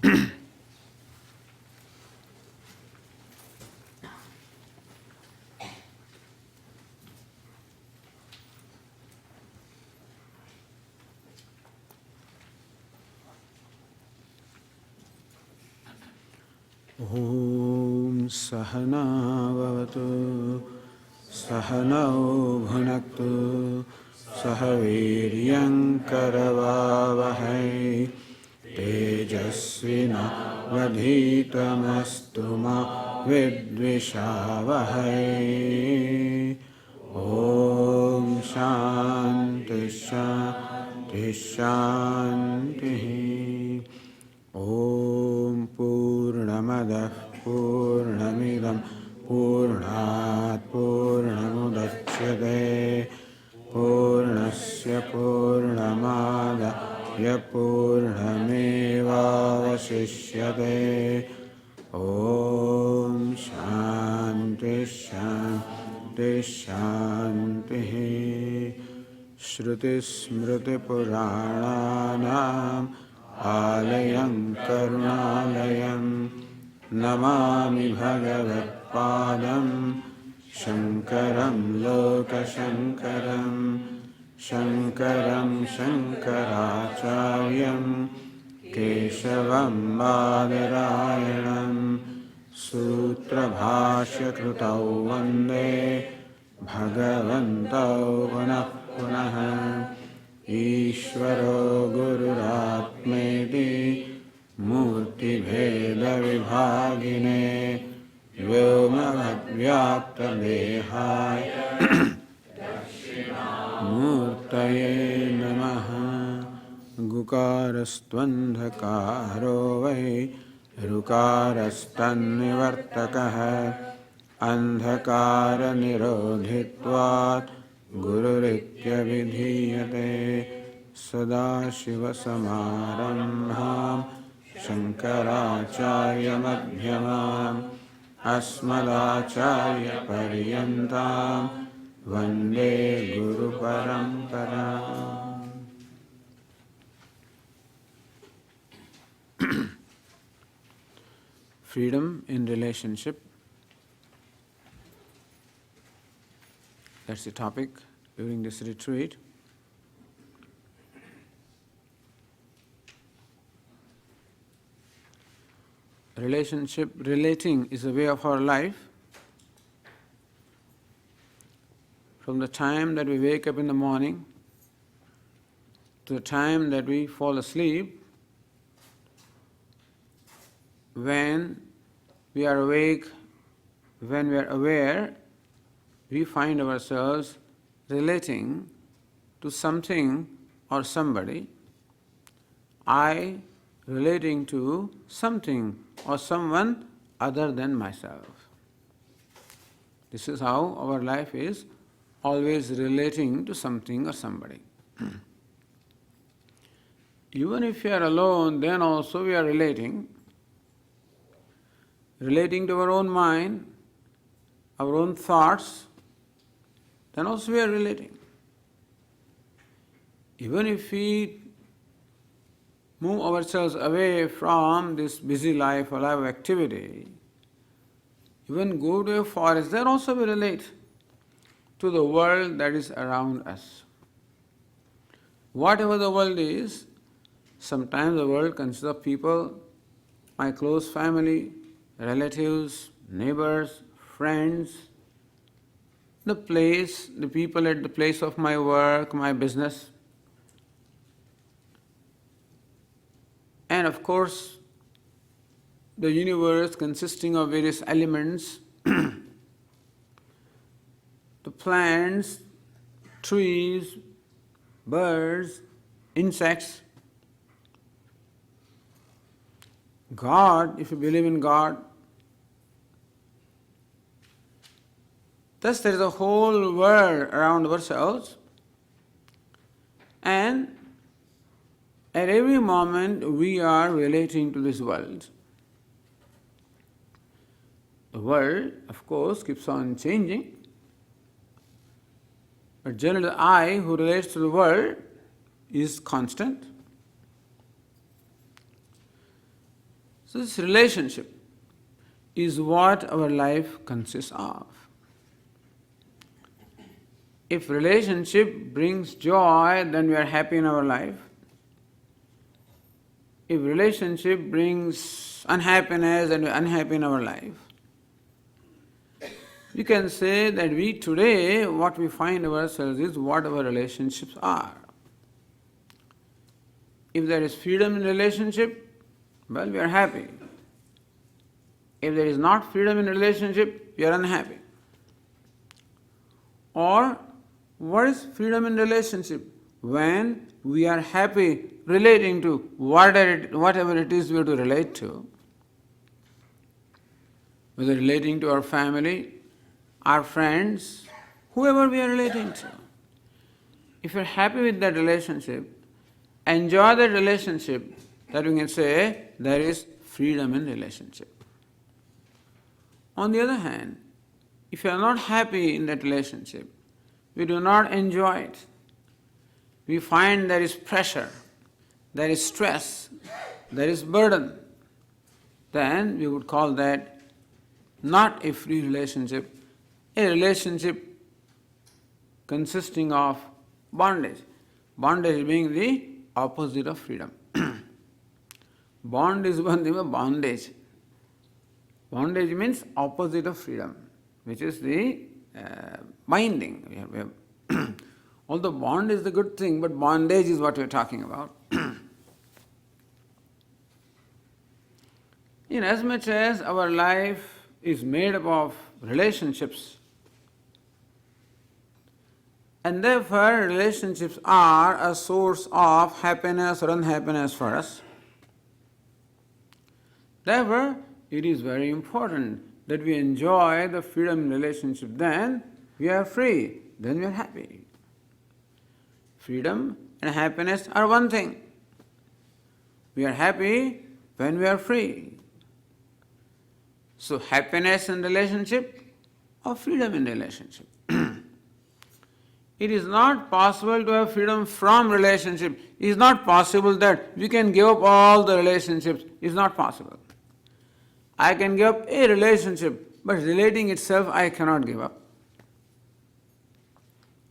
Om Sahana Vavatu Sahanau Bhunaktu Sahaviryam Karavavahai Tejasvina Vadhitamastu Ma Vidvishavahai. Om Shanti Shanti Shanti. Om Purnamadah Purnamidam Purnat Purnamudachyate Purnasya Purnamadaya Purnamevavasishyate. Om Shanti Shanti Shanti. Shruti Smriti Purananam Alayam Karunalayam Namami Bhagavatpadam Shankaram Lokashankaram Shankaram Shankaracharyam Keshavam Badarayanam Sutra Bhashya Krutau Vande Bhagavantau Punah Punaha. Ishvaro Gururatmeti Murti Bheda Vibhagine Vyomavad-vyapta Dehaya Murtaye Namaha. Gukarastvandhakaro Vai Rukarastan-nivartakaha Andhakara Nirodhitvat Gururitya Vidhiyate. Sadashiva Samarambham Shankaracharya Madhyamam Asmadacharya Paryantam Vande Guru Paramparam. Freedom in relationship. That's the topic during this retreat. Relating is a way of our life. From the time that we wake up in the morning to the time that we fall asleep, when we are awake, when we are aware, we find ourselves relating to something or somebody. I relating to something or someone other than myself. This is how our life is, always relating to something or somebody. Even if we are alone, then also we are relating to our own mind, our own thoughts, then also we are relating. Even if we move ourselves away from this busy life or life of activity, even go to a forest, then also we relate to the world that is around us. Whatever the world is, sometimes the world consists of people, my close family, relatives, neighbors, friends, the people at the place of my work, my business. And of course, the universe consisting of various elements, the plants, trees, birds, insects. God, if you believe in God, thus there is a whole world around ourselves, and at every moment we are relating to this world. The world, of course, keeps on changing, but generally the I who relates to the world is constant. So this relationship is what our life consists of. If relationship brings joy, then we are happy in our life. If relationship brings unhappiness, then we are unhappy in our life. We can say that we today, what we find ourselves is what our relationships are. If there is freedom in relationship, well, we are happy. If there is not freedom in relationship, we are unhappy. Or, what is freedom in relationship? When we are happy relating to whatever it is we have to relate to, whether relating to our family, our friends, whoever we are relating to. If you are happy with that relationship, enjoy that relationship, that we can say there is freedom in relationship. On the other hand, if you are not happy in that relationship, we do not enjoy it, we find there is pressure, there is stress, there is burden, then we would call that not a free relationship, a relationship consisting of bondage. Bondage being the opposite of freedom. Bond is one thing of bondage. Bondage means opposite of freedom, which is the binding. Although bond is the good thing, but bondage is what we are talking about. Inasmuch as our life is made up of relationships, and therefore relationships are a source of happiness or unhappiness for us, therefore it is very important that we enjoy the freedom in relationship. Then we are free, then we are happy. Freedom and happiness are one thing. We are happy when we are free. So happiness in relationship or freedom in relationship. It is not possible to have freedom from relationship. It is not possible that we can give up all the relationships. It is not possible. I can give up a relationship, but relating itself I cannot give up.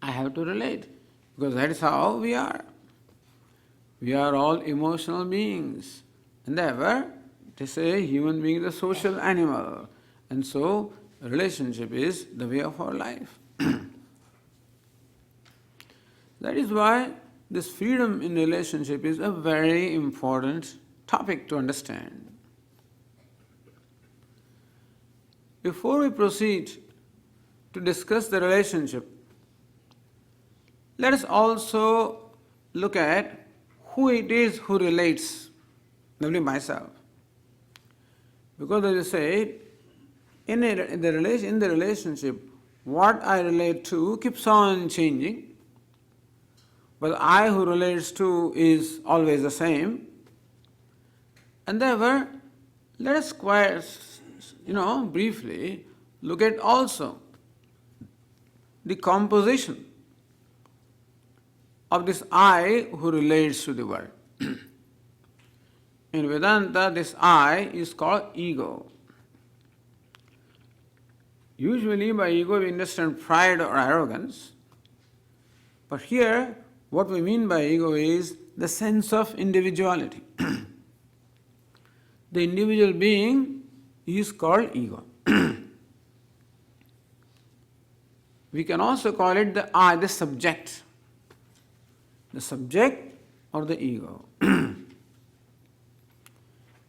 I have to relate, because that is how we are. We are all emotional beings. And therefore, they say human being is a social animal. And so, relationship is the way of our life. That is why this freedom in relationship is a very important topic to understand. Before we proceed to discuss the relationship, let us also look at who it is who relates, namely myself. Because as I said, in the relationship, what I relate to keeps on changing, but I who relates to is always the same. And therefore, let us briefly look at also the composition of this I who relates to the world. In Vedanta, this I is called ego. Usually by ego we understand pride or arrogance, but here what we mean by ego is the sense of individuality. The individual being is called ego. We can also call it the I, the subject. The subject or the ego.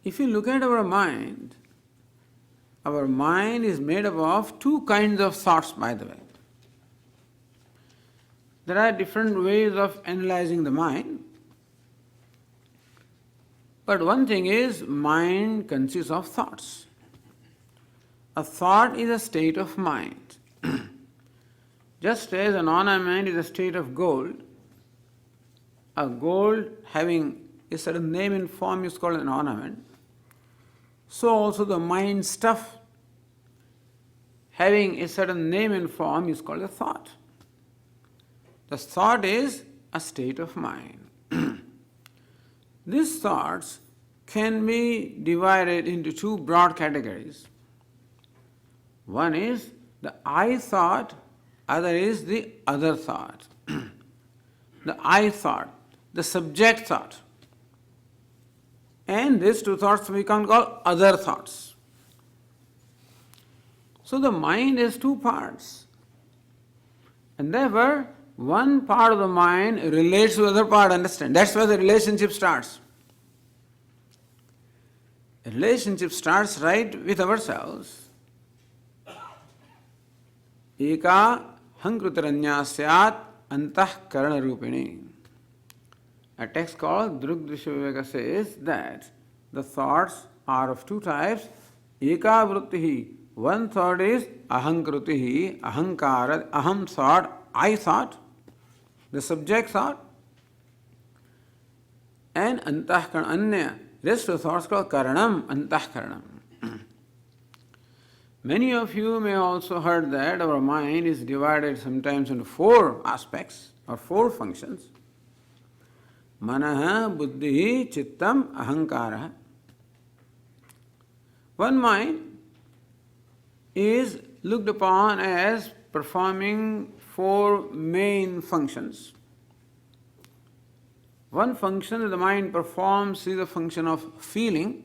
If you look at our mind is made up of two kinds of thoughts, by the way. There are different ways of analyzing the mind. But one thing is, mind consists of thoughts. A thought is a state of mind. Just as an ornament is a state of gold, a gold having a certain name and form is called an ornament. So also the mind stuff having a certain name and form is called a thought. The thought is a state of mind. These thoughts can be divided into two broad categories. One is the I thought, other is the other thought. The I thought, the subject thought. And these two thoughts we can call other thoughts. So the mind has two parts. And therefore, one part of the mind relates to the other part, understand? That's where the relationship starts. The relationship starts right with ourselves. Eka hankrutaranya syat antah karana rupini. A text called Drugdrisha Viveka says that the thoughts are of two types. Eka vruttihi. One thought is ahankrutihi, ahankara, aham thought, I thought, the subject thought. And antahkarana, anya, rest of the thoughts called karanam, antahkaranam. Many of you may also heard that our mind is divided sometimes into four aspects or four functions. Manaha, buddhi, chittam, ahankara. One mind is looked upon as performing four main functions. One function that the mind performs is the function of feeling,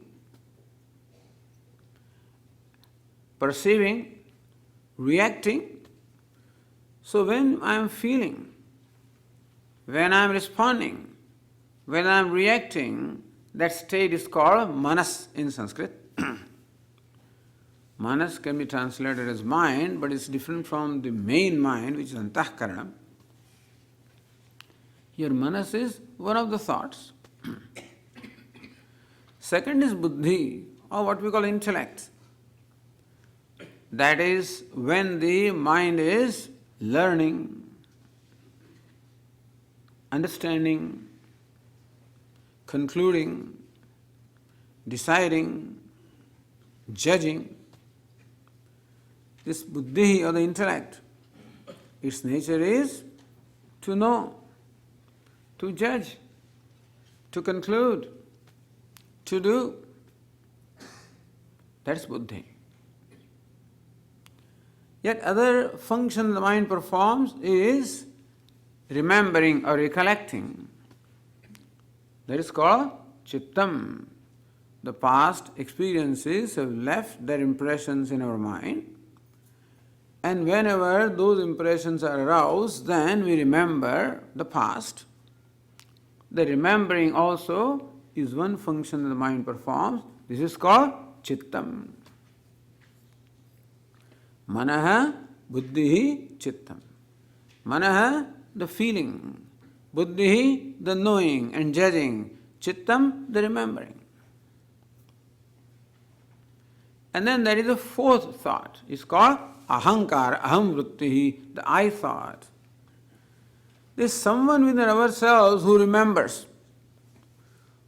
perceiving, reacting. So when I am feeling, when I am responding, when I am reacting, that state is called manas in Sanskrit. Manas can be translated as mind, but it's different from the main mind, which is antahkarana. Here manas is one of the thoughts. Second is buddhi, or what we call intellect. That is when the mind is learning, understanding, concluding, deciding, judging. This buddhi or the intellect, its nature is to know, to judge, to conclude, to do. That's buddhi. Yet other function the mind performs is remembering or recollecting. That is called chittam. The past experiences have left their impressions in our mind, and whenever those impressions are aroused, then we remember the past. The remembering also is one function that the mind performs. This is called chittam. Manaha, buddhihi, chittam. Manaha, the feeling. Buddhihi, the knowing and judging. Chittam, the remembering. And then there is a fourth thought. It's called ahankara, aham vrittihi, the I thought. There is someone within ourselves who remembers,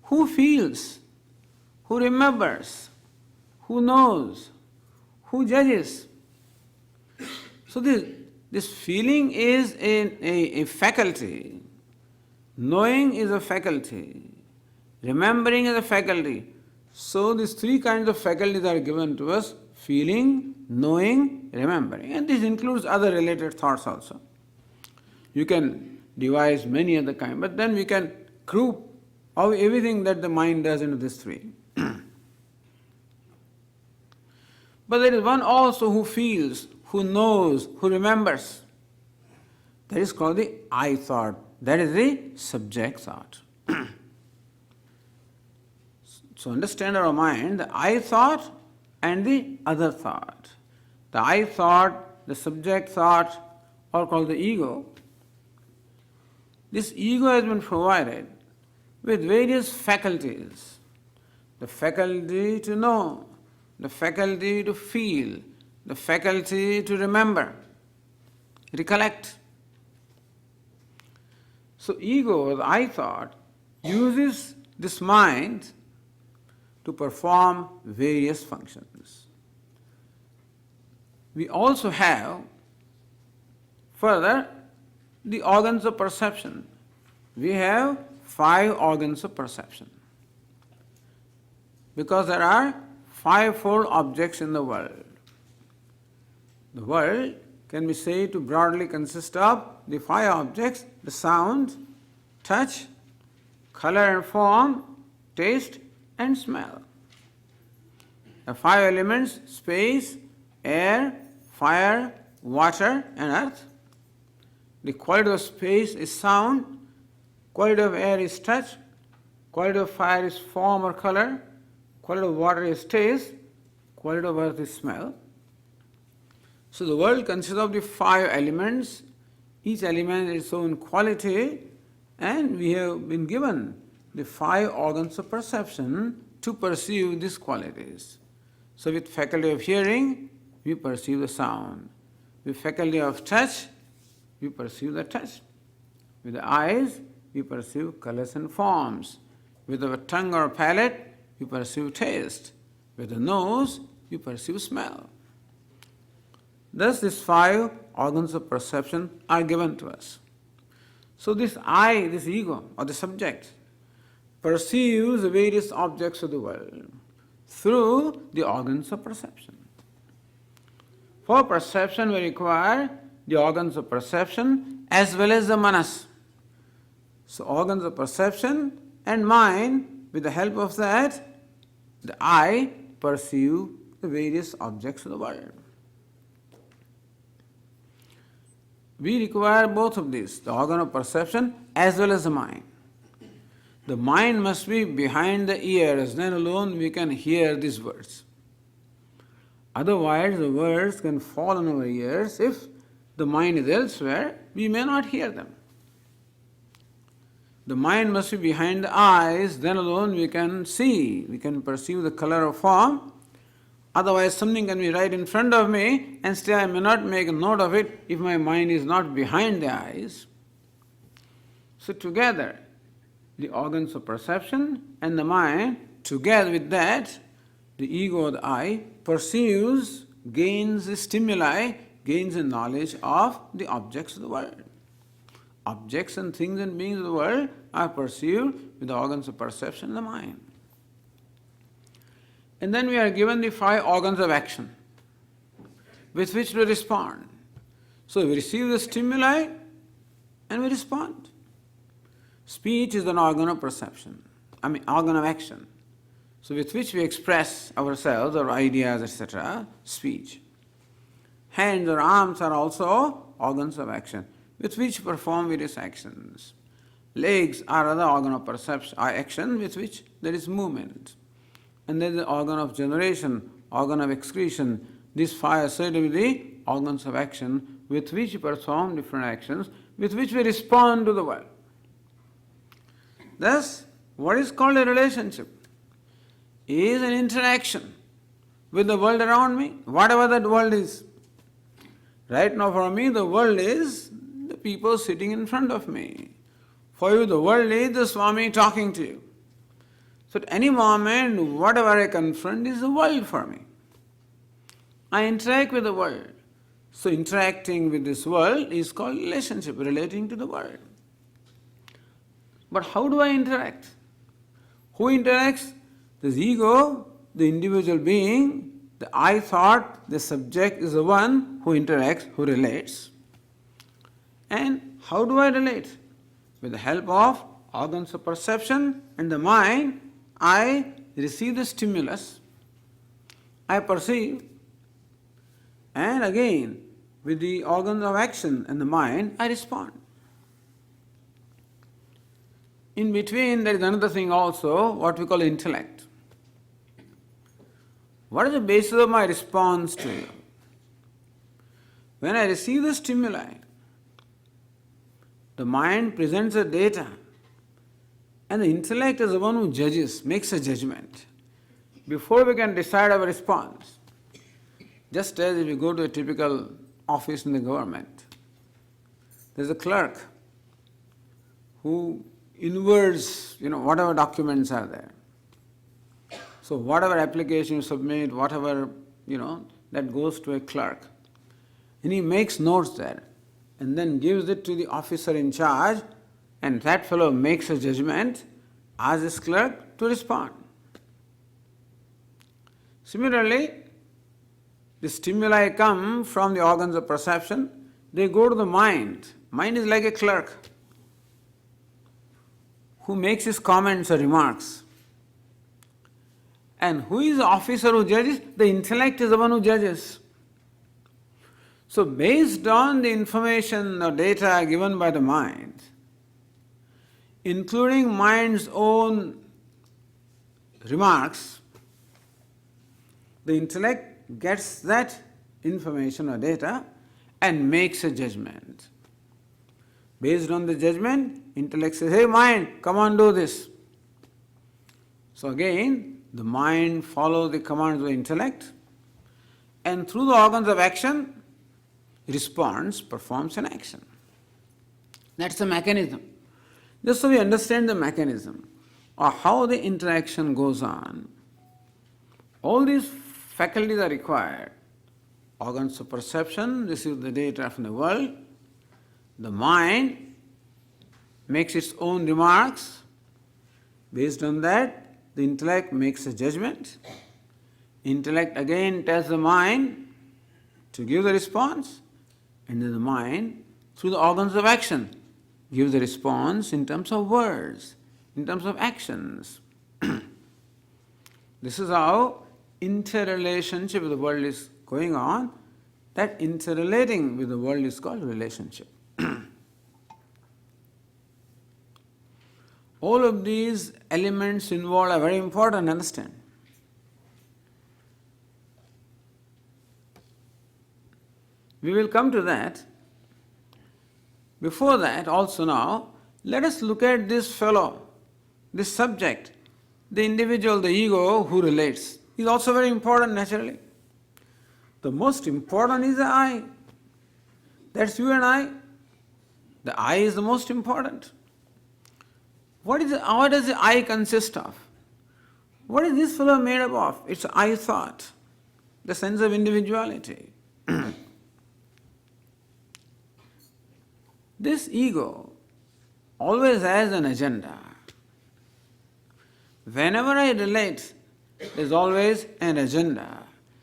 who feels, who remembers, who knows, who judges. So this feeling is a faculty, knowing is a faculty, remembering is a faculty. So these three kinds of faculties are given to us: feeling, knowing, remembering. And this includes other related thoughts also. You can devise many other kinds, but then we can group everything that the mind does into these three. But there is one also who feels, who knows, who remembers. That is called the I thought. That is the subject thought. So understand our mind, the I thought and the other thought. The I thought, the subject thought, are called the ego. This ego has been provided with various faculties. The faculty to know, the faculty to feel, the faculty to remember, recollect. So ego, the I thought, uses this mind to perform various functions. We also have further the organs of perception. We have 5 organs of perception. because there are fivefold objects in the world. The world can be said to broadly consist of the five objects: the sound, touch, color and form, taste and smell. The five elements: space, air, fire, water and earth. The quality of space is sound, quality of air is touch, quality of fire is form or color, quality of water is taste, quality of earth is smell. So the world consists of the five elements. Each element is its own quality, and we have been given the five organs of perception to perceive these qualities. So with faculty of hearing, we perceive the sound. With faculty of touch, we perceive the touch. With the eyes, we perceive colors and forms. With our tongue or palate, we perceive taste. With the nose, we perceive smell. Thus, these five organs of perception are given to us. So this I, this ego, or the subject, perceives the various objects of the world through the organs of perception. For perception, we require the organs of perception as well as the manas. So organs of perception and mind, with the help of that, the I perceive the various objects of the world. We require both of these, the organ of perception as well as the mind. The mind must be behind the ears, then alone we can hear these words. Otherwise, the words can fall on our ears. If the mind is elsewhere, we may not hear them. The mind must be behind the eyes, then alone we can see, we can perceive the color or form. Otherwise, something can be right in front of me, and still I may not make a note of it if my mind is not behind the eyes. So together, the organs of perception and the mind, together with that, the ego or the I perceives, gains the stimuli, gains the knowledge of the objects of the world. Objects and things and beings of the world are perceived with the organs of perception and the mind. And then we are given the five organs of action with which we respond. So we receive the stimuli and we respond. Speech is an organ of perception, organ of action. So with which we express ourselves, our ideas, etc., speech. Hands or arms are also organs of action with which perform various actions. Legs are other organ of perception, action with which there is movement. And then the organ of generation, organ of excretion. These five are said to be the organs of action with which we perform different actions, with which we respond to the world. Thus, what is called a relationship is an interaction with the world around me, whatever that world is. Right now for me, the world is the people sitting in front of me. For you, the world is the Swami talking to you. So at any moment, whatever I confront is the world for me. I interact with the world. So interacting with this world is called relationship, relating to the world. But how do I interact? Who interacts? This ego, the individual being, the I thought, the subject is the one who interacts, who relates. And how do I relate? With the help of organs of perception and the mind, I receive the stimulus, I perceive, and again, with the organs of action and the mind, I respond. In between, there is another thing also, what we call intellect. What is the basis of my response to you? When I receive the stimuli, the mind presents the data, and the intellect is the one who judges, makes a judgment, before we can decide our response. Just as if we go to a typical office in the government, there's a clerk who inverts, whatever documents are there. So whatever application you submit, whatever, that goes to a clerk. And he makes notes there and then gives it to the officer in charge, and that fellow makes a judgment as his clerk to respond. Similarly, the stimuli come from the organs of perception, they go to the mind. Mind is like a clerk who makes his comments or remarks. And who is the officer who judges? The intellect is the one who judges. So based on the information or data given by the mind, including mind's own remarks, the intellect gets that information or data and makes a judgment. Based on the judgment, intellect says, hey mind, come on, do this. So again, the mind follows the commands of the intellect, and through the organs of action, responds, performs an action. That's the mechanism. Just so we understand the mechanism or how the interaction goes on, all these faculties are required. Organs of perception receive the data from the world. The mind makes its own remarks. Based on that, the intellect makes a judgment. Intellect again tells the mind to give the response, and then the mind, through the organs of action, gives the response in terms of words, in terms of actions. This is how interrelationship with the world is going on. That interrelating with the world is called relationship. All of these elements involved are very important to understand. We will come to that. Before that, also now, let us look at this fellow, this subject, the individual, the ego who relates. Is also very important naturally. The most important is the I. That's you and I. The I is the most important. What does the I consist of? What is this fellow made up of? It's I thought, the sense of individuality. This ego always has an agenda. Whenever I relate, there's always an agenda.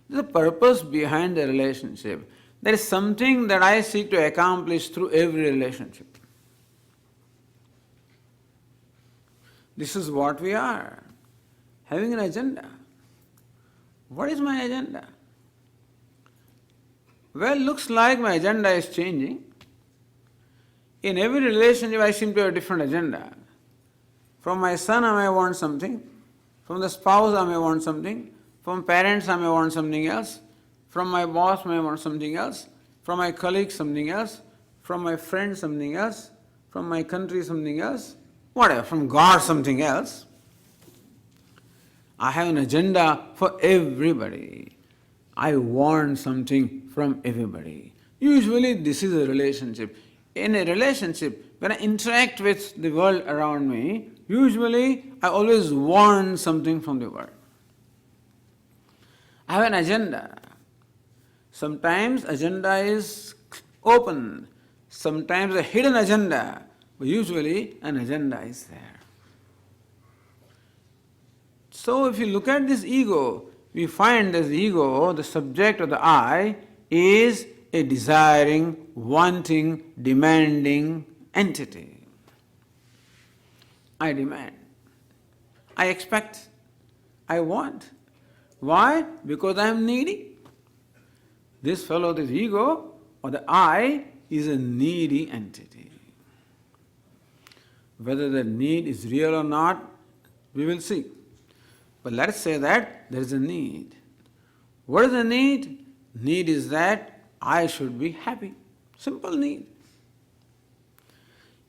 There's a purpose behind the relationship. There is something that I seek to accomplish through every relationship. This is what we are, having an agenda. What is my agenda? Well, looks like my agenda is changing. In every relationship, I seem to have a different agenda. From my son, I may want something. From the spouse, I may want something. From parents, I may want something else. From my boss, I may want something else. From my colleagues, something else. From my friends, something else. From my country, something else. Whatever, from God, something else. I have an agenda for everybody. I want something from everybody. Usually, this is a relationship. In a relationship, when I interact with the world around me, usually I always want something from the world. I have an agenda. Sometimes agenda is open, sometimes a hidden agenda, but usually an agenda is there. So if you look at this ego, we find this ego, the subject of the I, is a desiring, wanting, demanding entity. I demand. I expect. I want. Why? Because I am needy. This fellow, this ego, or the I, is a needy entity. Whether the need is real or not, we will see. But let us say that there is a need. What is the need? Need is that I should be happy. Simple need.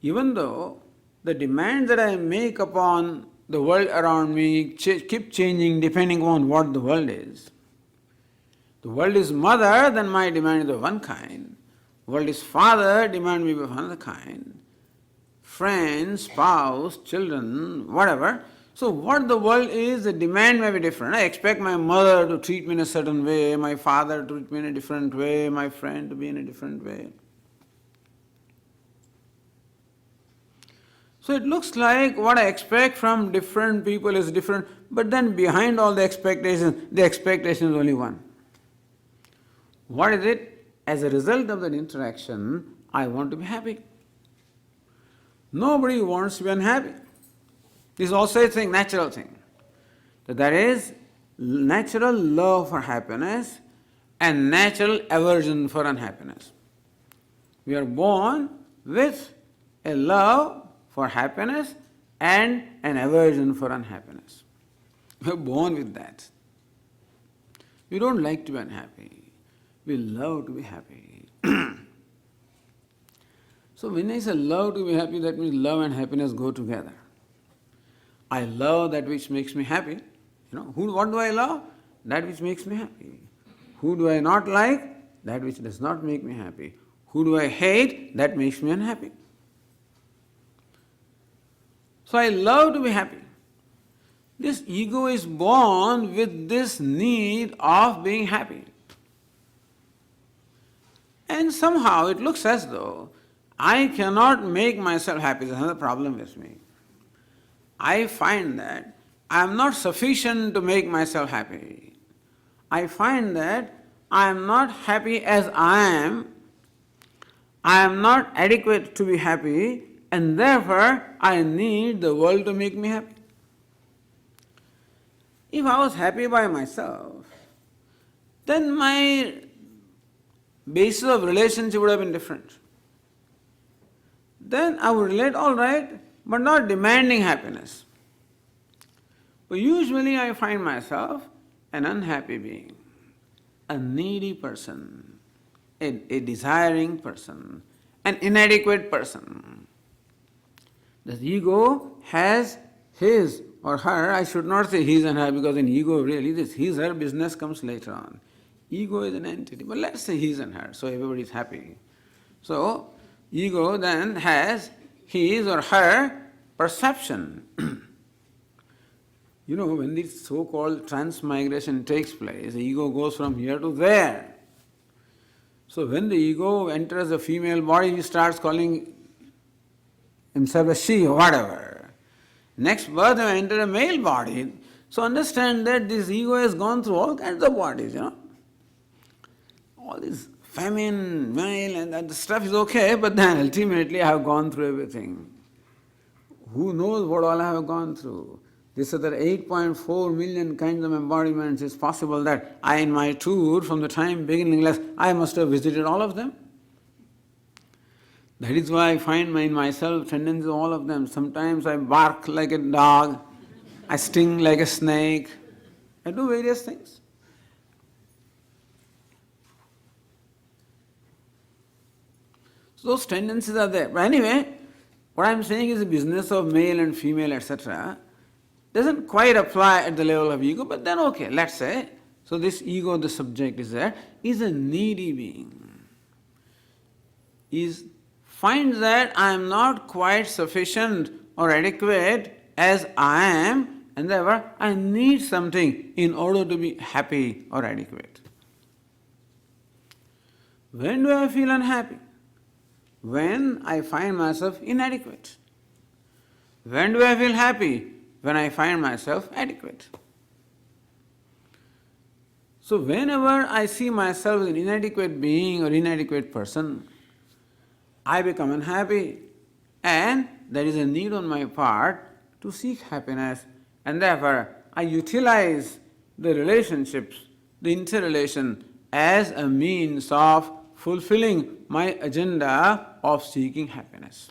Even though the demands that I make upon the world around me keep changing depending on what the world is. The world is mother, then my demand is of one kind. The world is father, demand may be of another kind. Friends, spouse, children, whatever. So what the world is, the demand may be different. I expect my mother to treat me in a certain way, my father to treat me in a different way, my friend to be in a different way. So it looks like what I expect from different people is different, but then behind all the expectation is only one. What is it? As a result of that interaction, I want to be happy. Nobody wants to be unhappy. This is also a thing, natural thing. That there is natural love for happiness and natural aversion for unhappiness. We are born with a love for happiness and an aversion for unhappiness. We are born with that. We don't like to be unhappy. We love to be happy. So when I say love to be happy, that means love and happiness go together. I love that which makes me happy. What do I love? That which makes me happy. Who do I not like? That which does not make me happy. Who do I hate? That makes me unhappy. So I love to be happy. This ego is born with this need of being happy. And somehow it looks as though I cannot make myself happy. There's another problem with me. I find that I am not sufficient to make myself happy. I find that I am not happy as I am. I am not adequate to be happy, and therefore I need the world to make me happy. If I was happy by myself, then my basis of relationship would have been different. Then I would relate all right, but not demanding happiness. But usually I find myself an unhappy being, a needy person, a desiring person, an inadequate person. The ego has his or her, I should not say his and her, because in ego really this his, her business comes later on. Ego is an entity, but let's say his and her, so everybody is happy. So, ego then has his or her perception. When this so-called transmigration takes place, the ego goes from here to there. So when the ego enters a female body, he starts calling himself a she or whatever. Next birth, he will enter a male body. So understand that this ego has gone through all kinds of bodies, All this feminine, male, and that stuff is okay, but then ultimately I have gone through everything. Who knows what all I have gone through? This other 8.4 million kinds of embodiments. It's possible that I, in my tour, from the time beginningless, I must have visited all of them. That is why I find in myself tendencies of all of them. Sometimes I bark like a dog, I sting like a snake, I do various things. So those tendencies are there. But anyway, what I am saying is the business of male and female, etc., doesn't quite apply at the level of ego, but then okay, let's say, so this ego, the subject is there, is a needy being. Finds that I am not quite sufficient or adequate as I am, and therefore I need something in order to be happy or adequate. When do I feel unhappy? When I find myself inadequate. When do I feel happy? When I find myself adequate. So whenever I see myself as an inadequate being or inadequate person, I become unhappy, and there is a need on my part to seek happiness, and therefore I utilize the relationships, the interrelation, as a means of fulfilling my agenda of seeking happiness.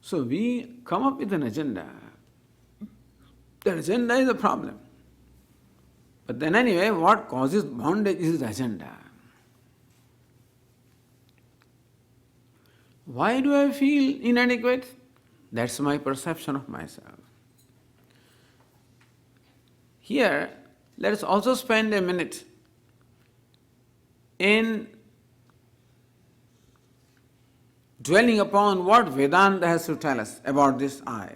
So we come up with an agenda. The agenda is a problem. But then anyway, what causes bondage is the agenda. Why do I feel inadequate? That's my perception of myself. Here, let us also spend a minute in dwelling upon what Vedanta has to tell us about this I.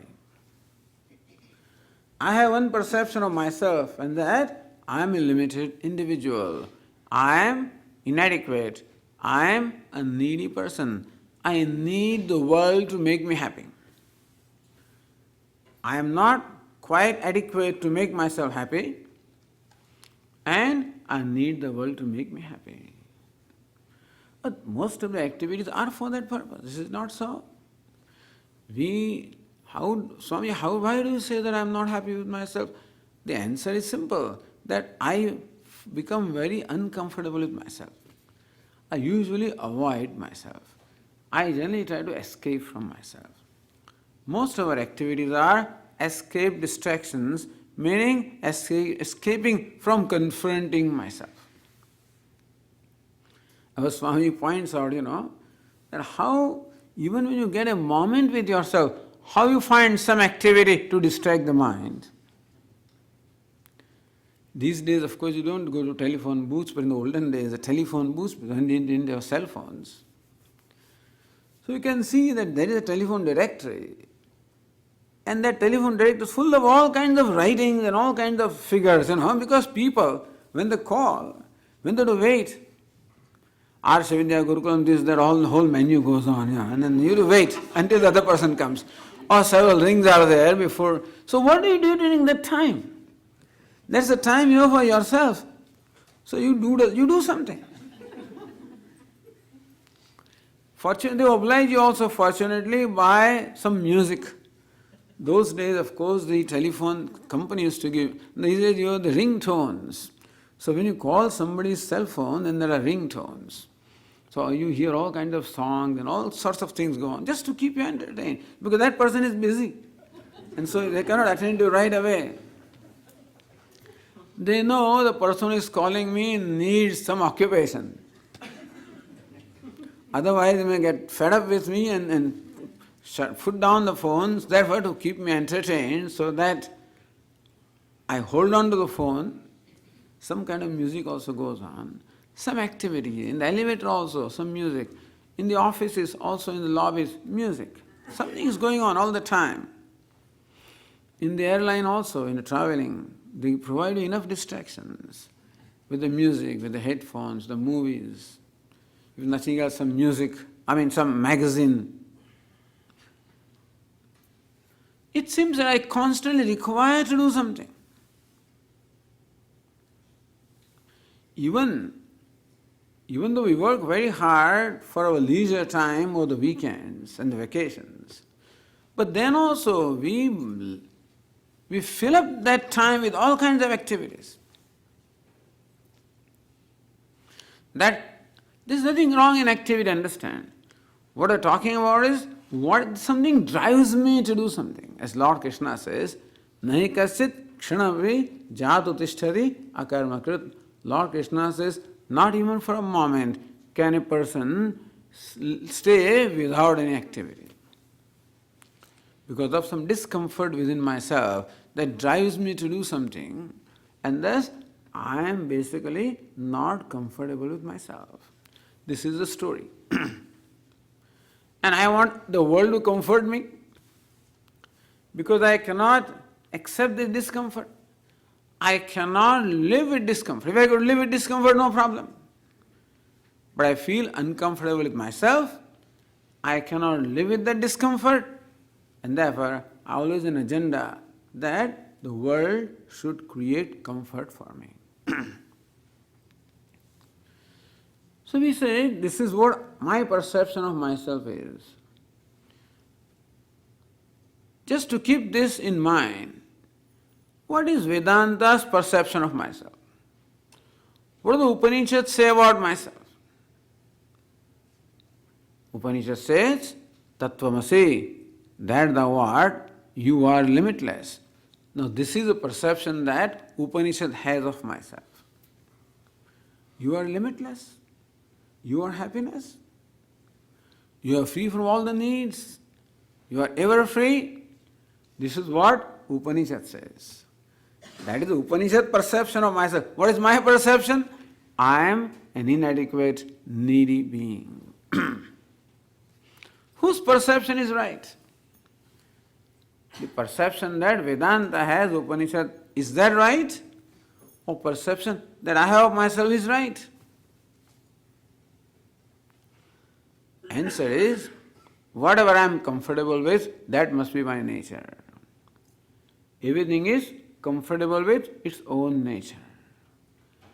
I have one perception of myself, and that I am a limited individual. I am inadequate. I am a needy person. I need the world to make me happy. I am not quite adequate to make myself happy, and I need the world to make me happy. But most of the activities are for that purpose. This is not so. Swami, why do you say that I am not happy with myself? The answer is simple, that I become very uncomfortable with myself. I usually avoid myself. I generally try to escape from myself. Most of our activities are escape distractions, meaning escaping from confronting myself. Our Swami points out, that how, even when you get a moment with yourself, how you find some activity to distract the mind. These days, of course, you don't go to telephone booths, but in the olden days, the telephone booths, when they didn't have cell phones. So you can see that there is a telephone directory. And that telephone directory is full of all kinds of writings and all kinds of figures, because people, when they call, when they do wait, Arsha Vidya Gurukulam, this, that, the whole menu goes on, and then you have to wait until the other person comes. Or several rings are there before. So what do you do during that time? That's the time you have for yourself. So you do something. Fortunately, they oblige you also, fortunately, by some music. Those days, of course, the telephone company used to give, these days you have the ringtones. So when you call somebody's cell phone, then there are ringtones. So you hear all kinds of songs and all sorts of things go on, just to keep you entertained, because that person is busy. And so they cannot attend to you right away. They know the person who is calling me needs some occupation. Otherwise they may get fed up with me and put down the phones, therefore to keep me entertained, so that I hold on to the phone. Some kind of music also goes on. Some activity. In the elevator also, some music. In the offices, also in the lobbies, music. Something is going on all the time. In the airline also, in the traveling, they provide you enough distractions with the music, with the headphones, the movies. If nothing else, some music, some magazine. It seems that I constantly require to do something. Even though we work very hard for our leisure time or the weekends and the vacations, but then also we fill up that time with all kinds of activities. There's nothing wrong in activity, understand. What we're talking about is something drives me to do something. As Lord Krishna says, Nahi kasit kshanavri jatu tishtari akarmakrit. Lord Krishna says, not even for a moment can a person stay without any activity. Because of some discomfort within myself that drives me to do something, and thus I am basically not comfortable with myself. This is the story. And I want the world to comfort me because I cannot accept the discomfort. I cannot live with discomfort. If I could live with discomfort, no problem. But I feel uncomfortable with myself. I cannot live with that discomfort. And therefore, I always an agenda that the world should create comfort for me. So we say, this is what my perception of myself is. Just to keep this in mind, what is Vedanta's perception of myself? What do the Upanishads say about myself? Upanishad says, Tattvamasi, that thou art, you are limitless. Now this is a perception that Upanishad has of myself. You are limitless. You are happiness. You are free from all the needs. You are ever free. This is what Upanishad says. That is the Upanishad perception of myself. What is my perception? I am an inadequate, needy being. Whose perception is right? The perception that Vedanta has, Upanishad, is that right? Or perception that I have of myself is right? Answer is, whatever I am comfortable with, that must be my nature. Everything is comfortable with its own nature.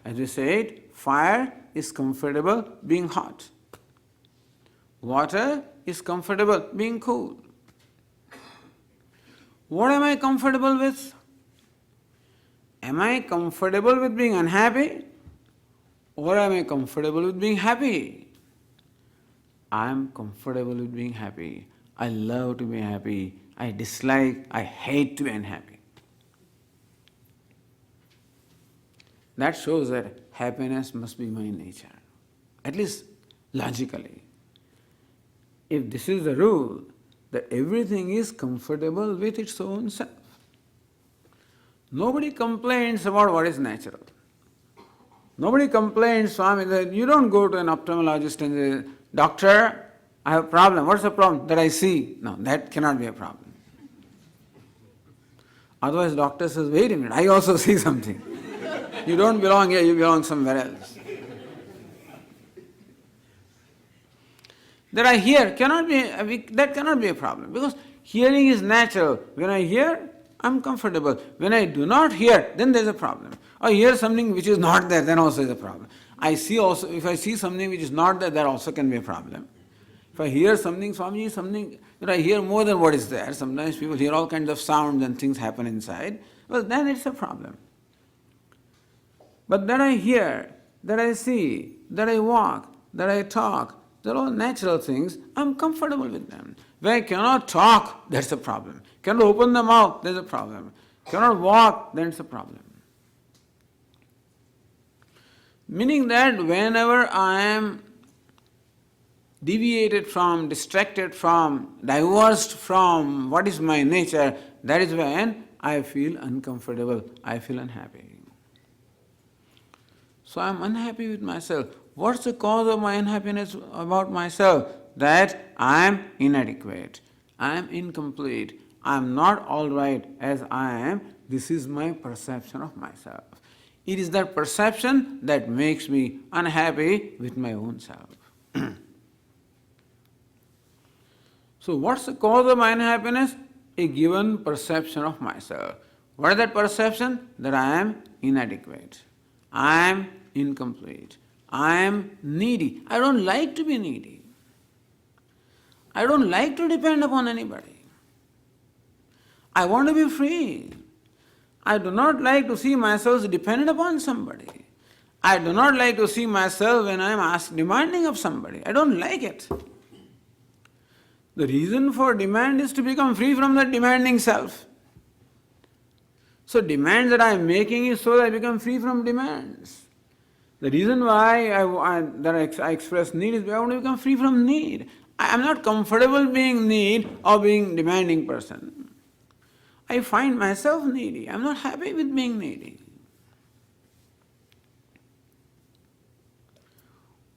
As we said, fire is comfortable being hot. Water is comfortable being cool. What am I comfortable with? Am I comfortable with being unhappy? Or am I comfortable with being happy? I am comfortable with being happy. I love to be happy. I dislike, I hate to be unhappy. That shows that happiness must be my nature, at least logically. If this is the rule, that everything is comfortable with its own self. Nobody complains about what is natural. Nobody complains, Swami, that you don't go to an ophthalmologist and say, Doctor, I have a problem. What's the problem? That I see. No, that cannot be a problem. Otherwise, doctor says, wait a minute, I also see something. You don't belong here, you belong somewhere else. That I hear that cannot be a problem, because hearing is natural. When I hear, I'm comfortable. When I do not hear, then there's a problem. Or hear something which is not there, then also is a problem. If I see something which is not there, that also can be a problem. If I hear something, Swami, something that I hear more than what is there, sometimes people hear all kinds of sounds and things happen inside, well, then it's a problem. But that I hear, that I see, that I walk, that I talk, they're all natural things, I'm comfortable with them. When I cannot talk, that's a problem. Cannot open the mouth, there's a problem. Cannot walk, then it's a problem. Meaning that whenever I am deviated from, distracted from, divorced from what is my nature, that is when I feel uncomfortable, I feel unhappy. So I am unhappy with myself. What's the cause of my unhappiness about myself? That I am inadequate, I am incomplete, I am not all right as I am. This is my perception of myself. It is that perception that makes me unhappy with my own self. So what's the cause of my unhappiness? A given perception of myself. What is that perception? That I am inadequate, I am incomplete, I am needy. I don't like to be needy. I don't like to depend upon anybody. I want to be free. I do not like to see myself dependent upon somebody. I do not like to see myself when I am demanding of somebody. I don't like it. The reason for demand is to become free from that demanding self. So demands that I am making is so that I become free from demands. The reason why I express need is because I want to become free from need. I am not comfortable being need or being demanding person. I find myself needy. I am not happy with being needy.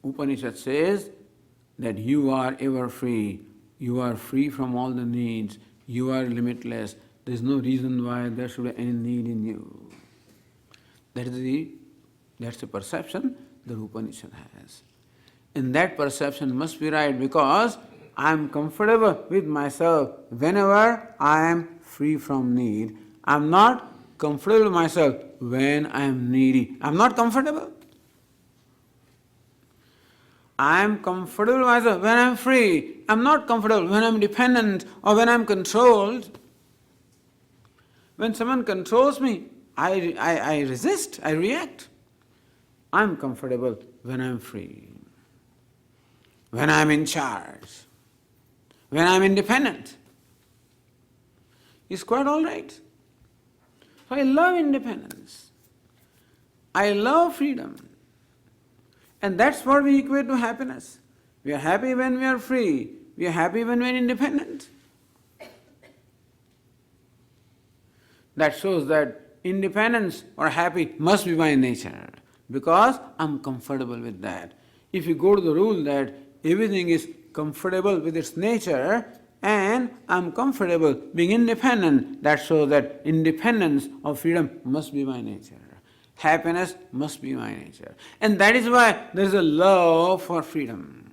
Upanishad says that you are ever free. You are free from all the needs. You are limitless. There is no reason why there should be any need in you. That's the perception the Upanishad has. And that perception must be right, because I am comfortable with myself whenever I am free from need. I am not comfortable with myself when I am needy. I am not comfortable. I am comfortable with myself when I am free. I am not comfortable when I am dependent or when I am controlled. When someone controls me, I resist, I react. I am comfortable when I am free, when I am in charge, when I am independent. It's quite all right. So I love independence. I love freedom. And that's what we equate to happiness. We are happy when we are free. We are happy when we are independent. That shows that independence or happy must be my nature, because I'm comfortable with that. If you go to the rule that everything is comfortable with its nature and I'm comfortable being independent, that shows that independence or freedom must be my nature. Happiness must be my nature. And that is why there is a love for freedom.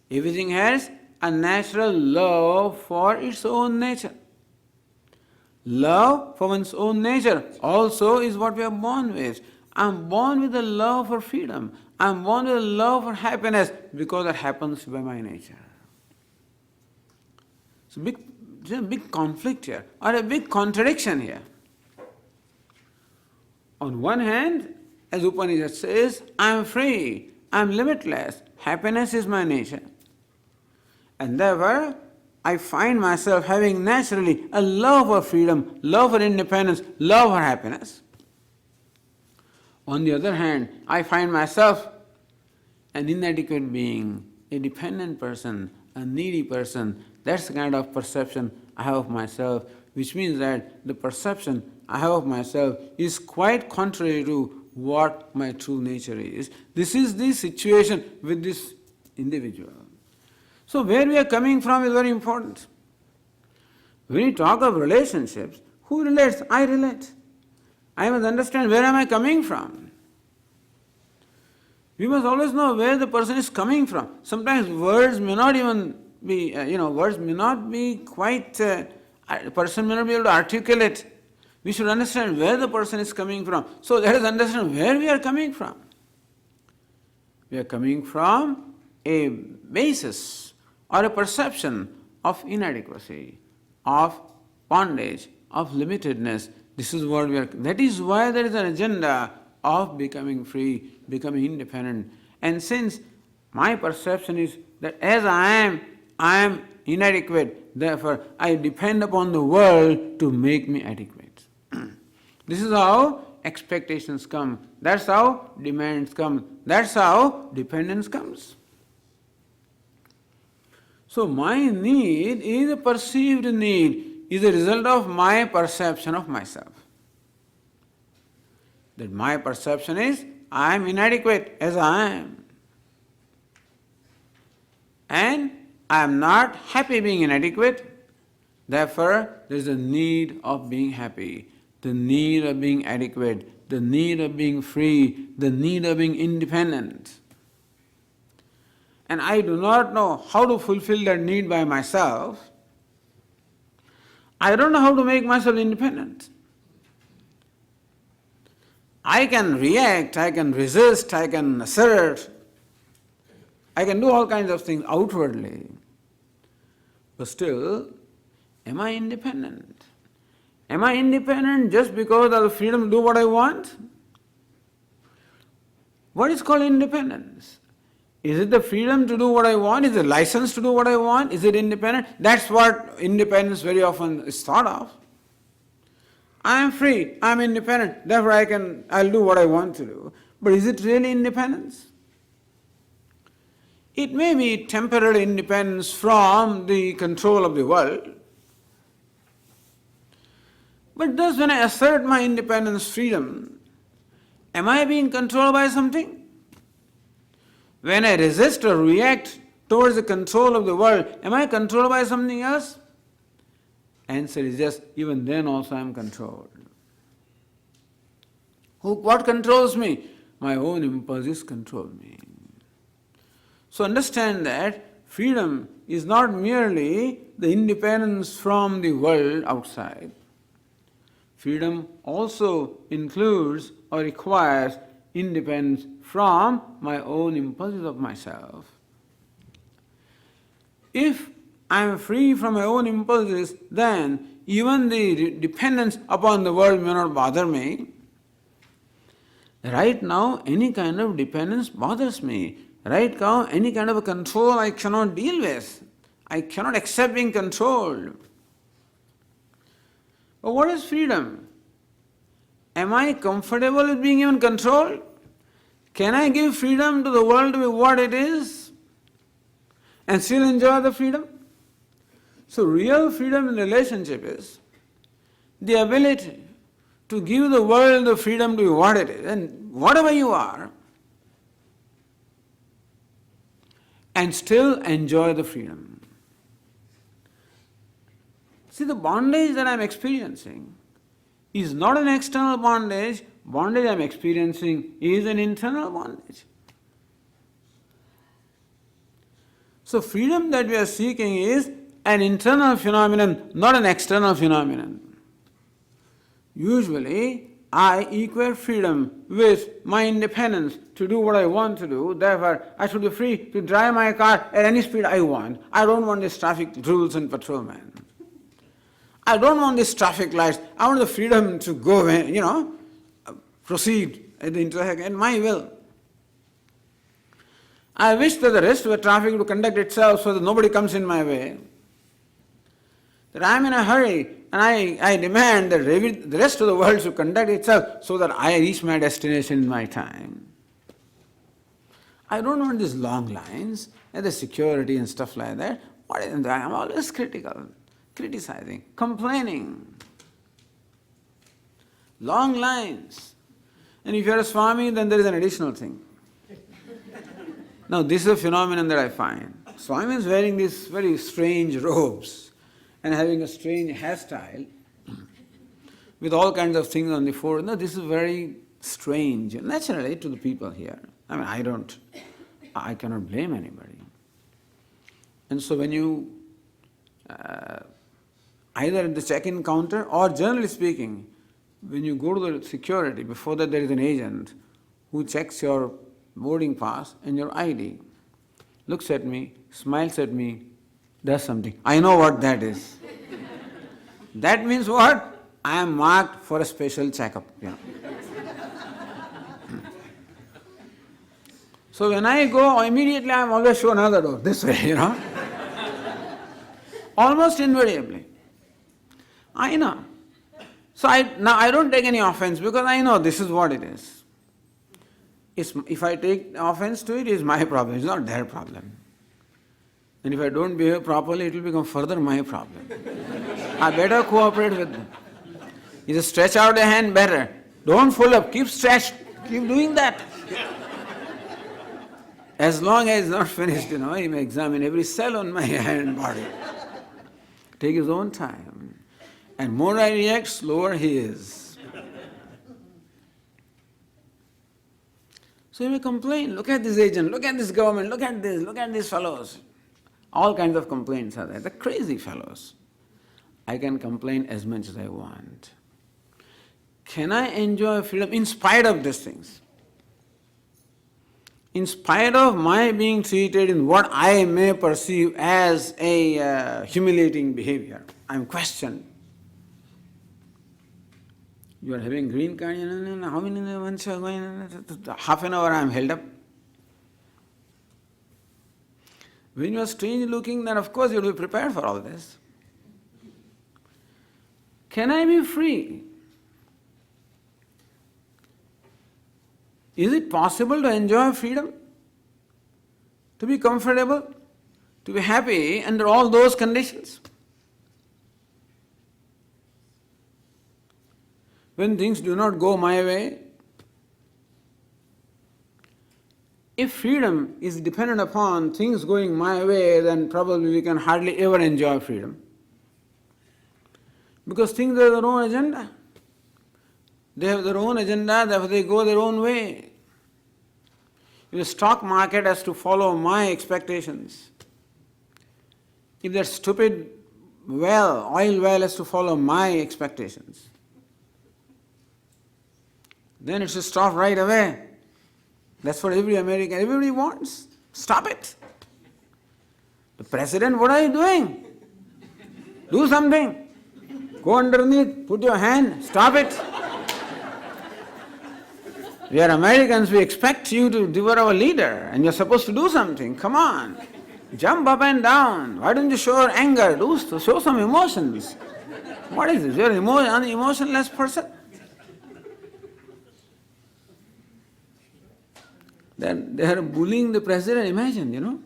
Everything has a natural love for its own nature. Love for one's own nature also is what we are born with. I'm born with a love for freedom. I'm born with a love for happiness because that happens by my nature. So there's a big conflict here, or a big contradiction here. On one hand, as Upanishad says, I am free, I am limitless, happiness is my nature. And therefore, I find myself having naturally a love for freedom, love for independence, love for happiness. On the other hand, I find myself an inadequate being, a dependent person, a needy person. That's the kind of perception I have of myself, which means that the perception I have of myself is quite contrary to what my true nature is. This is the situation with this individual. So where we are coming from is very important. When we talk of relationships, who relates? I relate. I must understand where am I coming from. We must always know where the person is coming from. Sometimes words may not even be, words may not be quite, a person may not be able to articulate. We should understand where the person is coming from. So let us understand where we are coming from. We are coming from a basis or a perception of inadequacy, of bondage, of limitedness. This is what we are. That is why there is an agenda of becoming free, becoming independent. And since my perception is that as I am inadequate, therefore I depend upon the world to make me adequate. This is how expectations come. That's how demands come. That's how dependence comes. So my need is a perceived need, is a result of my perception of myself. That my perception is, I am inadequate as I am. And I am not happy being inadequate, therefore there is a need of being happy, the need of being adequate, the need of being free, the need of being independent. And I do not know how to fulfill that need by myself. I don't know how to make myself independent. I can react, I can resist, I can assert, I can do all kinds of things outwardly. But still, am I independent? Am I independent just because I have the freedom to do what I want? What is called independence? Is it the freedom to do what I want? Is it the license to do what I want? Is it independent? That's what independence very often is thought of. I am free, I am independent, therefore I'll do what I want to do. But is it really independence? It may be temporary independence from the control of the world. But thus when I assert my independence, freedom, am I being controlled by something? When I resist or react towards the control of the world, am I controlled by something else? Answer is yes, even then also I am controlled. What controls me? My own impulses control me. So understand that freedom is not merely the independence from the world outside. Freedom also includes or requires independence from my own impulses of myself. If I am free from my own impulses, then even the dependence upon the world may not bother me. Right now, any kind of dependence bothers me. Right now, any kind of a control I cannot deal with. I cannot accept being controlled. But what is freedom? Am I comfortable with being even controlled? Can I give freedom to the world to be what it is and still enjoy the freedom? So real freedom in relationship is the ability to give the world the freedom to be what it is, and whatever you are, and still enjoy the freedom. See, the bondage that I am experiencing is not an external bondage. Bondage I am experiencing is an internal bondage. So freedom that we are seeking is an internal phenomenon, not an external phenomenon. Usually, I equate freedom with my independence to do what I want to do. Therefore, I should be free to drive my car at any speed I want. I don't want these traffic rules and patrolmen. I don't want these traffic lights. I want the freedom to go, proceed at the intersection at my will. I wish that the rest of the traffic would conduct itself so that nobody comes in my way. That I am in a hurry and I demand that the rest of the world should conduct itself so that I reach my destination in my time. I don't want these long lines and the security and stuff like that. What is that? I am always critical, criticizing, complaining. Long lines. And if you are a Swami, then there is an additional thing. Now this is a phenomenon that I find. Swami is wearing these very strange robes and having a strange hairstyle with all kinds of things on the forehead. No, this is very strange, naturally, to the people here. I mean, I cannot blame anybody. And so when you, either at the check-in counter or generally speaking, when you go to the security, before that there is an agent who checks your boarding pass and your ID, looks at me, smiles at me, does something. I know what that is. That means what? I am marked for a special checkup. So when I go, immediately I am always shown another door, this way, Almost invariably. I know. So now I don't take any offense because I know this is what it is. If I take offense to it, it's my problem, it's not their problem. And if I don't behave properly, it will become further my problem. I better cooperate with them. You just stretch out a hand better. Don't fold up, keep stretched, keep doing that. As long as it's not finished, he may examine every cell on my hand and body. Take his own time. And more I react, slower he is. So you may complain, look at this agent, look at this government, look at this, look at these fellows. All kinds of complaints are there. They're crazy fellows. I can complain as much as I want. Can I enjoy freedom in spite of these things? In spite of my being treated in what I may perceive as a humiliating behavior, I'm questioned. You are having green card, how many months are going? Half an hour I'm held up. When you are strange looking, then of course you will be prepared for all this. Can I be free? Is it possible to enjoy freedom? To be comfortable? To be happy under all those conditions? When things do not go my way? If freedom is dependent upon things going my way, then probably we can hardly ever enjoy freedom. Because things have their own agenda. They have their own agenda, therefore they go their own way. If the stock market has to follow my expectations, if that stupid oil well has to follow my expectations, then it should stop right away. That's what everybody wants. Stop it. The president, what are you doing? Do something. Go underneath, put your hand, stop it. We are Americans, we expect you to devour our leader and you're supposed to do something. Come on. Jump up and down. Why don't you show your anger? Show some emotions. What is this? You're an emotionless person? They are bullying the president, imagine,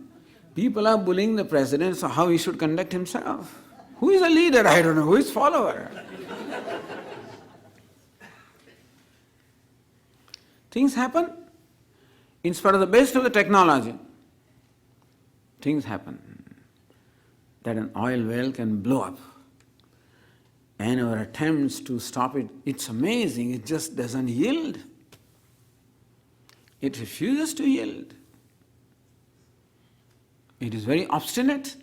People are bullying the president, so how he should conduct himself. Who is a leader? I don't know. Who is follower? Things happen. In spite of the best of the technology, things happen. That an oil well can blow up. And our attempts to stop it, it's amazing, it just doesn't yield. It refuses to yield. It is very obstinate.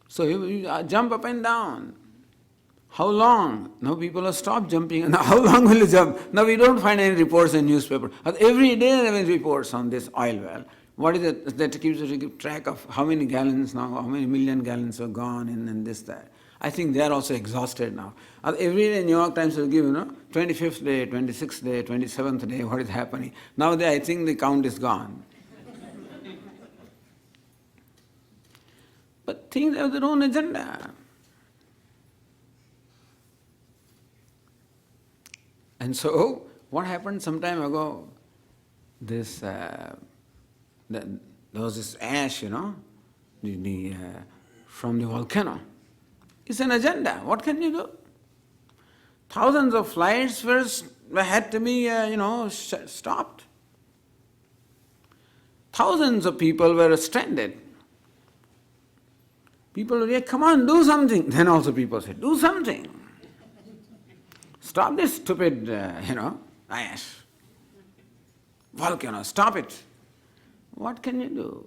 So you jump up and down. How long? Now people have stopped jumping. Now how long will you jump? Now we don't find any reports in newspaper. Every day there are reports on this oil well. What is it that keeps to keep track of how many gallons now, how many million gallons are gone in and this, that. I think they are also exhausted now. Every day New York Times will give, 25th day, 26th day, 27th day, what is happening. Now I think the count is gone. But things have their own agenda. And so, what happened some time ago, there was this ash, from the volcano. It's an agenda. What can you do? Thousands of flights had to be, stopped. Thousands of people were stranded. People would say, come on, do something. Then also people said, do something. Stop this stupid, ash. Volcano, stop it. What can you do?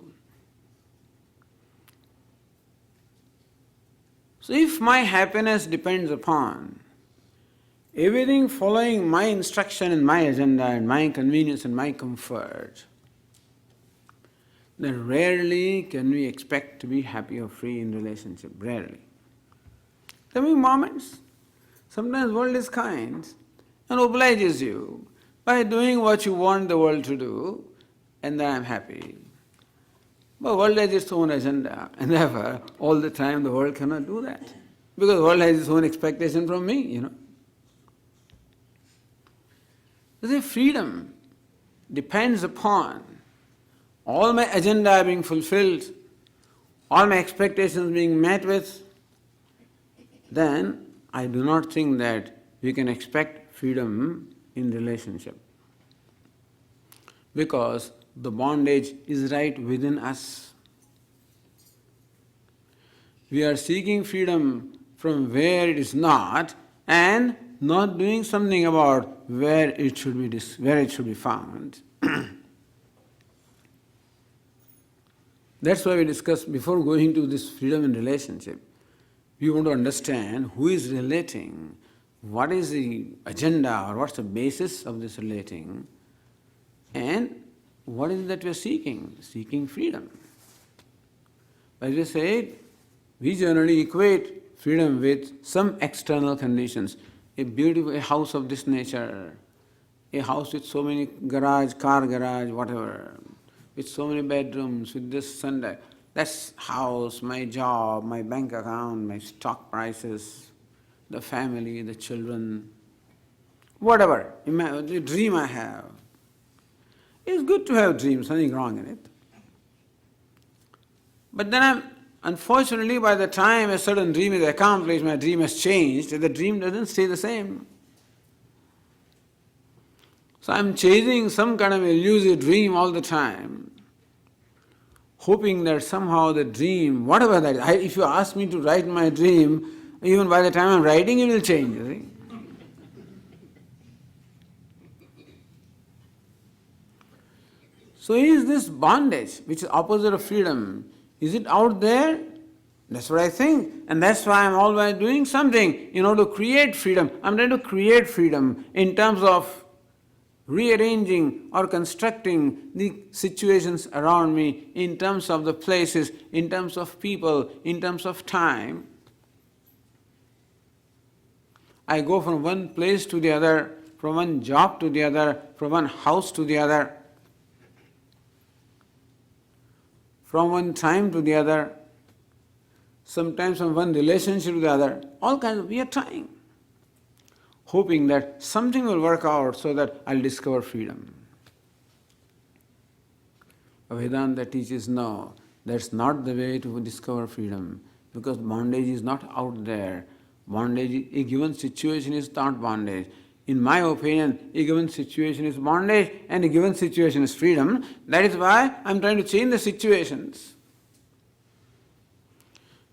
So if my happiness depends upon everything following my instruction and my agenda and my convenience and my comfort, then rarely can we expect to be happy or free in relationship. Rarely. There will be moments. Sometimes the world is kind and obliges you by doing what you want the world to do, and then I'm happy. But the world has its own agenda, and therefore all the time the world cannot do that. Because the world has its own expectation from me, The freedom depends upon all my agenda being fulfilled, all my expectations being met with, then I do not think that we can expect freedom in relationship. Because the bondage is right within us. We are seeking freedom from where it is not and not doing something about where it should be found. That's why we discussed before going to this freedom in relationship. We want to understand who is relating, what is the agenda or what's the basis of this relating, and what is it that we are seeking? Seeking freedom. As we said, we generally equate freedom with some external conditions. A beautiful house of this nature, a house with so many car garage, whatever, with so many bedrooms, with this and that. That's house, my job, my bank account, my stock prices, the family, the children, whatever, the dream I have. It's good to have dreams, nothing wrong in it. But then unfortunately, by the time a certain dream is accomplished, my dream has changed, the dream doesn't stay the same. So I'm chasing some kind of elusive dream all the time, hoping that somehow the dream, whatever that is, if you ask me to write my dream, even by the time I'm writing it will change, you see. So is this bondage, which is opposite of freedom, is it out there? That's what I think. And that's why I'm always doing something in order to create freedom. I'm trying to create freedom in terms of rearranging or constructing the situations around me in terms of the places, in terms of people, in terms of time. I go from one place to the other, from one job to the other, from one house to the other, from one time to the other, sometimes from one relationship to the other. All kinds of, we are trying, hoping that something will work out so that I'll discover freedom. Vedanta teaches no, that's not the way to discover freedom, because bondage is not out there. Bondage, a given situation is not bondage. In my opinion, a given situation is bondage and a given situation is freedom. That is why I'm trying to change the situations.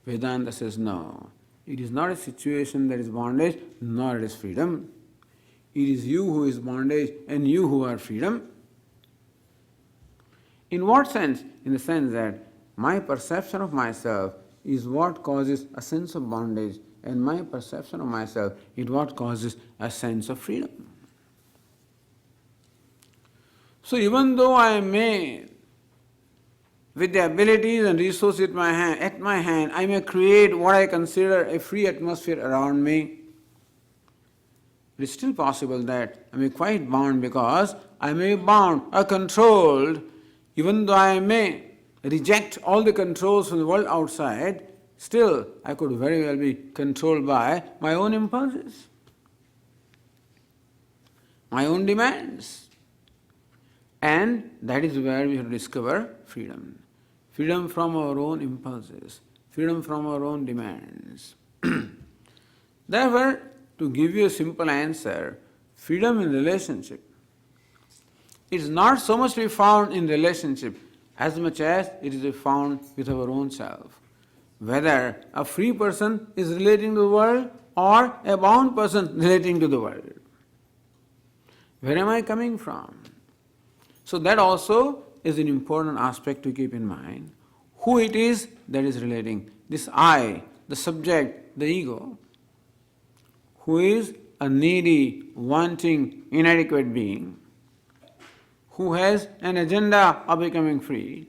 Vedanta says no. It is not a situation that is bondage, nor it is freedom. It is you who is bondage and you who are freedom. In what sense? In the sense that my perception of myself is what causes a sense of bondage and my perception of myself is what causes a sense of freedom. So even though I may, with the abilities and resources at my hand, I may create what I consider a free atmosphere around me, it is still possible that I may be quite bound, because I may be bound or controlled. Even though I may reject all the controls from the world outside, still I could very well be controlled by my own impulses, my own demands. And that is where we have to discover freedom. Freedom from our own impulses, freedom from our own demands. Therefore, to give you a simple answer, freedom in relationship is not so much to be found in relationship as much as it is to be found with our own self. Whether a free person is relating to the world or a bound person relating to the world. Where am I coming from? So that also is an important aspect to keep in mind. Who it is that is relating. This I, the subject, the ego, who is a needy, wanting, inadequate being, who has an agenda of becoming free,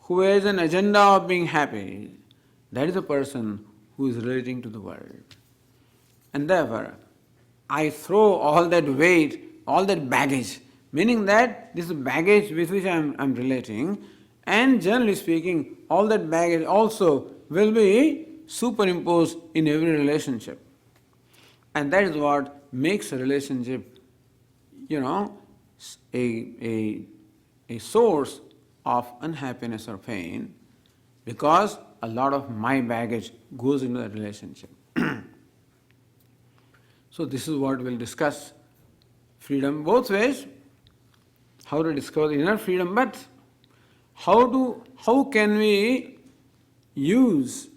who has an agenda of being happy, that is a person who is relating to the world. And therefore, I throw all that weight, all that baggage, meaning that this baggage with which I am relating, and generally speaking, all that baggage also will be superimposed in every relationship. And that is what makes a relationship, a source of unhappiness or pain, because a lot of my baggage goes into that relationship. So this is what we'll discuss. Freedom both ways, how to discover the inner freedom, but how can we use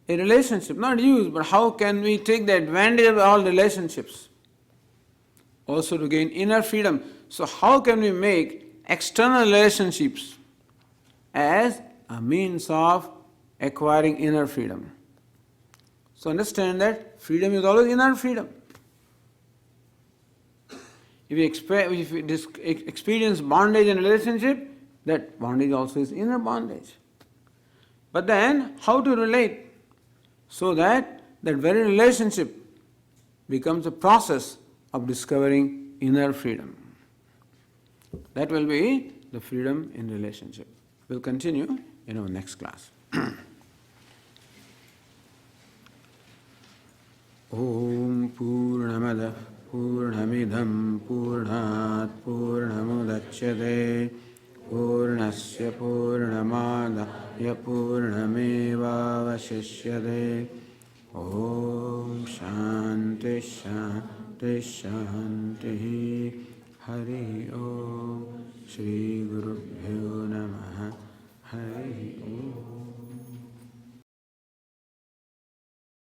a relationship, not use, but how can we take the advantage of all relationships also to gain inner freedom. So how can we make external relationships as a means of acquiring inner freedom? So understand that freedom is always inner freedom. If we experience bondage in relationship, that bondage also is inner bondage. But then, how to relate so that that very relationship becomes a process of discovering inner freedom. That will be the freedom in relationship. We'll continue in our next class. Om Purnamada Purnamidam Purnat Purnamudachyate Purnasya Purnamadaya Purnameva Vasishyate. Om Shanti Shanti Shanti. Hari Om Shri Gurubhyo Namaha. Hari Om.